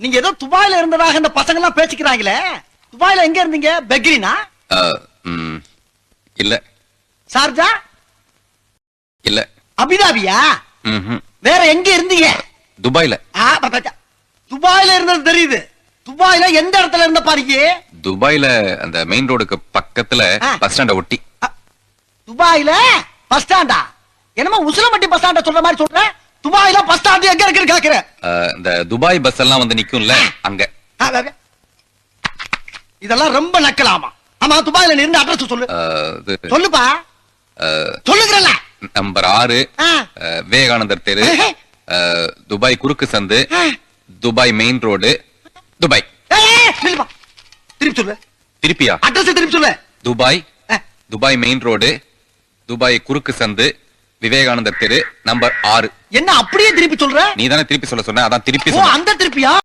நீங்க ஏதோ துபாயில இருந்ததாக இந்த பசங்க எல்லாம் பேசிக்கிறாங்களே, துபாயில எங்க இருந்தீங்க? பெக்ரினா? இல்ல. சார்ஜா? இல்ல. அபிதாபியா? வேற எங்க இருந்தீங்க? துபாயில. துபாயில இருந்தது தெரியுது. துபாயில எந்த இடத்துல இருந்த பாருங்க? துபாயில அந்த மெயின் ரோடுக்கு பக்கத்துல பஸ் ஸ்டாண்ட ஒட்டி. துபாயில பஸ் ஸ்டாண்டா? என்னமோ உசிலம்பட்டி பஸ் ஸ்டாண்ட சொல்ற மாதிரி சொல்ற. துபாயில பஸ் ஸ்டாண்ட் எங்க இருக்குன்னு கேக்குற? இந்த துபாய் பஸ் எல்லாம் வந்து நிக்கும்ல அங்க. இதெல்லாம் ரொம்ப நக்கலாமா? ஆமா, துபாயில நீ இருந்த அட்ரஸ் சொல்லு. சொல்லுப்பா. சொல்லுங்கறல. நம்பர் 6 விவேகானந்தர் தெரு, துபாய் குறுக்கு சந்து, துபாய் மெயின் ரோடு, துபாய். திருப்பி சொல்லு. திருப்பியா? அட்ரஸ் திருப்பி சொல்லு. Dubai, Dubai main road, Dubai குறுக்கு சந்து, விவேகானந்தர் தெரு, நம்பர் 6. என்ன அப்படியே திருப்பி சொல்ற? நீ தானே திருப்பி சொல்ல சொன்ன, அதான் திருப்பி சொல்ல. அந்த திருப்பியா?